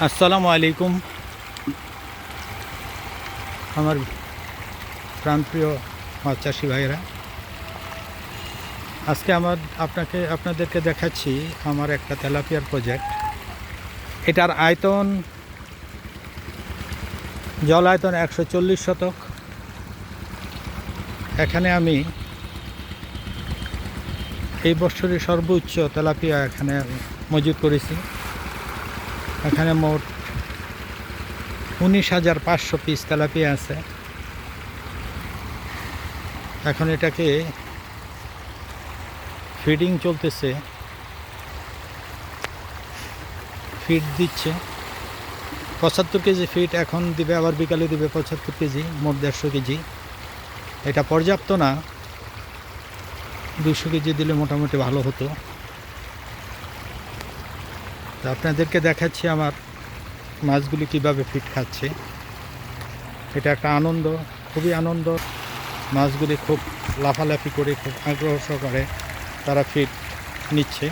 আসসালামু আলাইকুম আমার প্রাণপ্রিয় মাছ চাষি ভাইরা। আজকে আপনাদেরকে দেখাচ্ছি আমার একটা তেলাপিয়ার প্রজেক্ট। এটার জল আয়তন 140 শতক। এখানে আমি এই বছরের সর্বোচ্চ তেলাপিয়া এখানে মজুত করেছি। এখানে মোট 19,500 পিস তেলাপিয়া আছে। এখন এটাকে ফিডিং চলতেছে, ফিড দিচ্ছে 75 কেজি ফিড এখন দিবে, আবার বিকালে দিবে 75 কেজি, মোট 150 কেজি। এটা পর্যাপ্ত না, 200 কেজি দিলে মোটামুটি ভালো হতো। তো আপনাদেরকে দেখাচ্ছি আমার মাছগুলি কিভাবে ফিড খাচ্ছে। এটা একটা আনন্দ, খুবই আনন্দ। মাছগুলি খুব লাফালাফি করে, খুব আগ্রহ সহকারে তারা ফিড নিচ্ছে।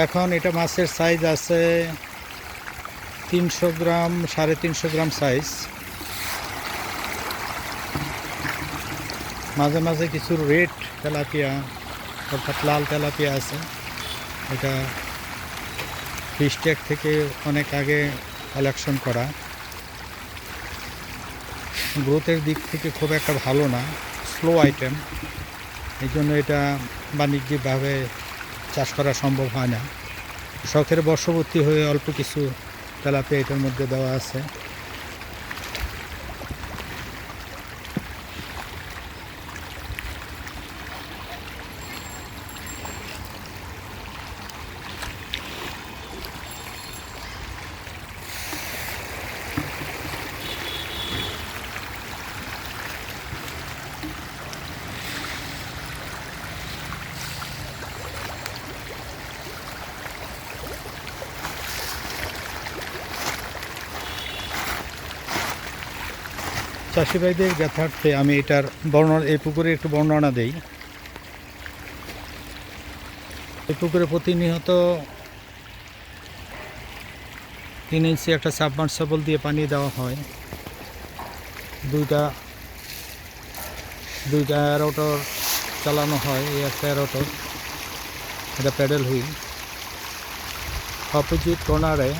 এখন এটা মাছের সাইজ আছে 300 গ্রাম, 350 গ্রাম সাইজ। মাঝে মাঝে কিছু রেড তেলাপিয়া অর্থাৎ লাল তেলাপিয়া আছে। এটা ফিশ ট্যাগ থেকে অনেক আগে কালেকশন করা, গ্রোথের দিক থেকে খুব একটা ভালো না, স্লো আইটেম। এই জন্য এটা বাণিজ্যিকভাবে চাষ করা সম্ভব হয় না। শখের বশবর্তী হয়ে অল্প কিছু তেলাপিয়া এটার মধ্যে দেওয়া আছে। চাষি ভাইদের জ্ঞাতার্থে আমি এটার এই পুকুরে একটু বর্ণনা দেই। এই পুকুরে প্রতিনিয়ত 3 ইঞ্চি একটা সাবমার্সিবল দিয়ে পানি দেওয়া হয়। দুইটা অ্যারোটর চালানো হয়। এই একটা অ্যারোটর, এটা প্যাডেল হুইল। অপোজিট কর্নারে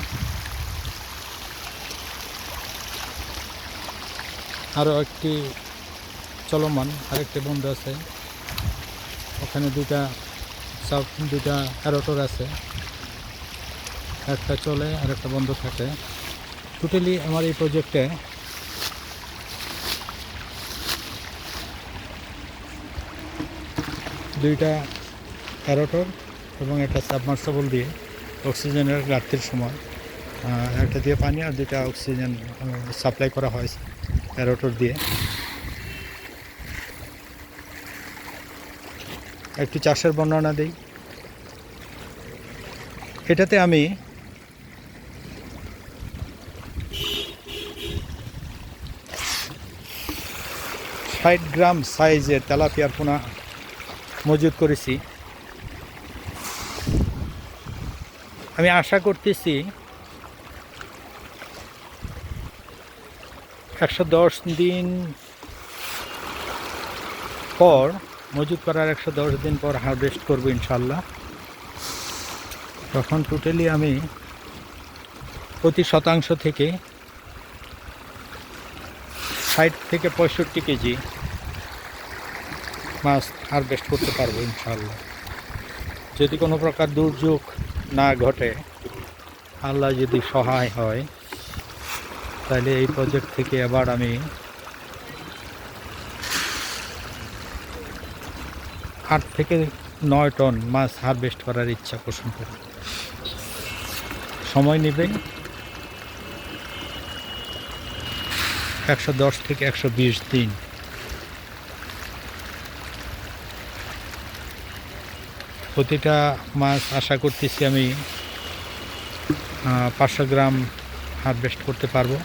আরও একটি চলমান আরেকটি বন্ধ আছে। ওখানে দুইটা অ্যারোটর আছে, একটা চলে আর একটা বন্ধ থাকে। টোটালি আমার এই প্রজেক্টে দুইটা অ্যারোটর এবং একটা সাবমার্সিবল দিয়ে অক্সিজেনের ঘাটতির সময় একটা দিয়ে পানি আর দুইটা অক্সিজেন সাপ্লাই করা হয় অ্যারোটর দিয়ে। একটু চাষের বর্ণনা দেই। এটাতে আমি 60 গ্রাম সাইজের তেলাপিয়ার পোনা মজুত করেছি। আমি আশা করতেছি 110 দিন পর, মজুত করার 110 দিন পর হারভেস্ট করব ইনশাল্লাহ। তখন টোটালি আমি প্রতি শতাংশ থেকে 60 থেকে 65 কেজি মাছ হারভেস্ট করতে পারবো ইনশাল্লাহ, যদি কোনো প্রকার দুর্যোগ না ঘটে। আল্লাহ যদি সহায় হয়, তাহলে এই প্রজেক্ট থেকে এবার আমি 8 থেকে 9 টন মাছ হারভেস্ট করার ইচ্ছা পোষণ করি। সময় নেবে 110 থেকে 120 দিন। প্রতিটা মাছ আশা করতেছি আমি 500 গ্রাম হারভেস্ট করতে পারবো,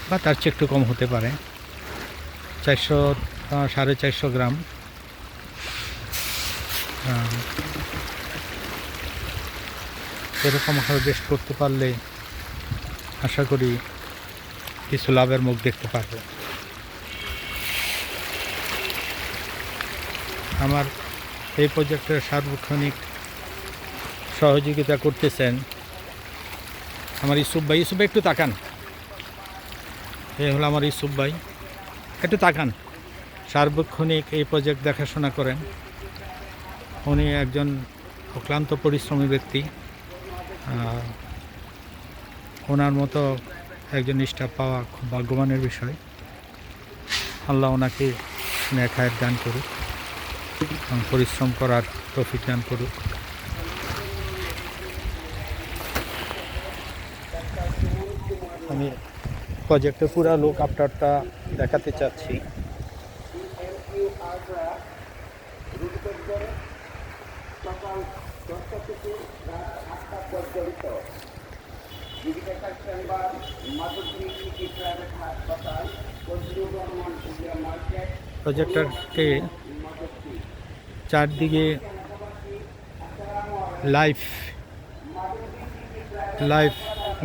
বা তার চেয়ে একটু কম হতে পারে। 400-450 গ্রাম এরকম হারভেস্ট করতে পারলে আশা করি কিছু লাভের মুখ দেখতে পারবো। আমার এই প্রজেক্টের সার্বক্ষণিক সহযোগিতা করতেছেন আমার ইউসুফ ভাই। ইউসুফ ভাই একটু তাকান, এই হলো আমার ইউসুফ ভাই, একটু তাকান। সার্বক্ষণিক এই প্রজেক্ট দেখাশোনা করেন। উনি একজন অক্লান্ত পরিশ্রমী ব্যক্তি। ওনার মতো একজন স্টাফ পাওয়া খুব ভাগ্যবানের বিষয়। আল্লাহ ওনাকে নেক হায়াত দান করুক, পরিশ্রম করার তৌফিক দান করুক। আমি প্রজেক্টের পুরো লুক আপনারটা দেখাতে চাচ্ছি। প্রজেক্টরকে চারদিকে লাইফ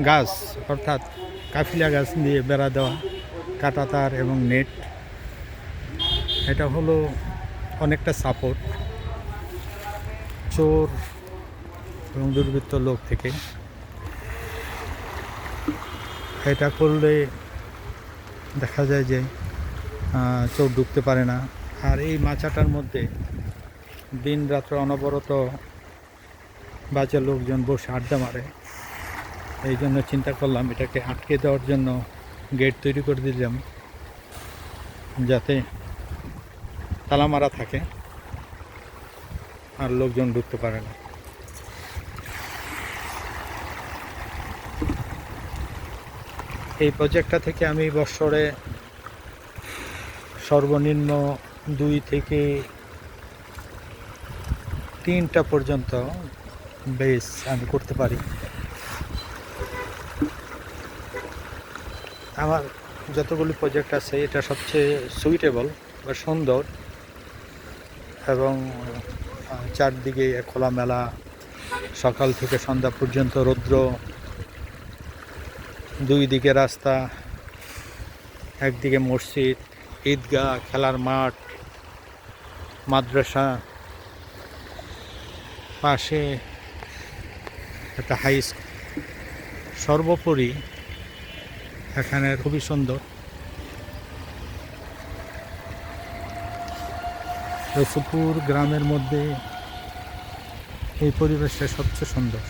গাছ অর্থাৎ কাফিলা গাছ দিয়ে বেড়া দেওয়া, কাঁটা তার এবং নেট। এটা হলো অনেকটা সাপোর্ট চোর এবং দুর্বৃত্ত লোক থেকে। এটা করলে দেখা যায় যে চোর ঢুকতে পারে না। আর এই মাচাটার মধ্যে দিন রাত্র অনবরত বাজে লোকজন বসে আড্ডা মারে। এই জন্য চিন্তা করলাম এটাকে আটকে দেওয়ার জন্য গেট তৈরি করে দিলাম, যাতে তালা মারা থাকে আর লোকজন ঢুকতে পারে না। এই প্রজেক্টটা থেকে আমি বছরে সর্বনিম্ন 2 থেকে 3টা পর্যন্ত বেস আমি করতে পারি। আমার যতগুলি প্রজেক্ট আছে এটা সবচেয়ে সুইটেবল বা সুন্দর, এবং চারদিকে খোলামেলা, সকাল থেকে সন্ধ্যা পর্যন্ত রৌদ্র, 2 দিকে রাস্তা, একদিকে মসজিদ, ঈদগাহ, খেলার মাঠ, মাদ্রাসা, পাশে একটা হাই স্কুল। সর্বোপরি এখানে খুবই সুন্দর। রসুলপুর গ্রামের মধ্যে এই পরিবেশটা সবচেয়ে সুন্দর।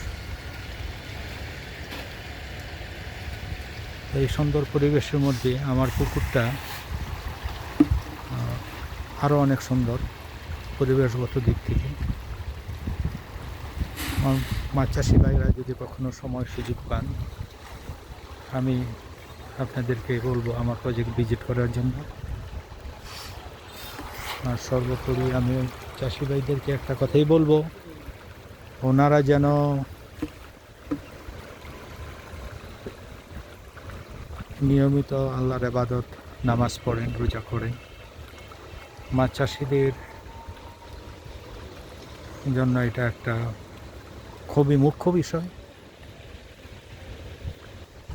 এই সুন্দর পরিবেশের মধ্যে আমার পুকুরটা আরও অনেক সুন্দর পরিবেশগত দিক থেকে। মাছ চাষি ভাইরা যদি কখনো সময় সুযোগ পান, আমি আপনাদেরকে বলবো আমার প্রজেক্ট ভিজিট করার জন্য। আর সর্বোপরি আমি চাষি ভাইদেরকে একটা কথাই বলবো, ওনারা যেন নিয়মিত আল্লাহর ইবাদত, নামাজ পড়েন, রোজা করেন। মাছ চাষিদের জন্য এটা একটা খুবই মুখ্য বিষয়।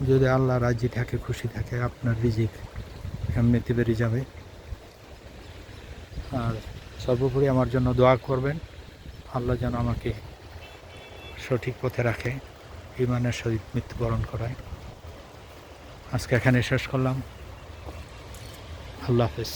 যদি আল্লাহ রাজি থাকে, খুশি থাকে, আপনার রিজিক এমনিতে বেরিয়ে যাবে। আর সর্বোপরি আমার জন্য দোয়া করবেন, আল্লাহ যেন আমাকে সঠিক পথে রাখে, ঈমানের সহিত মৃত্যুবরণ করায়। আজকে এখানে শেষ করলাম। আল্লাহ হাফেজ।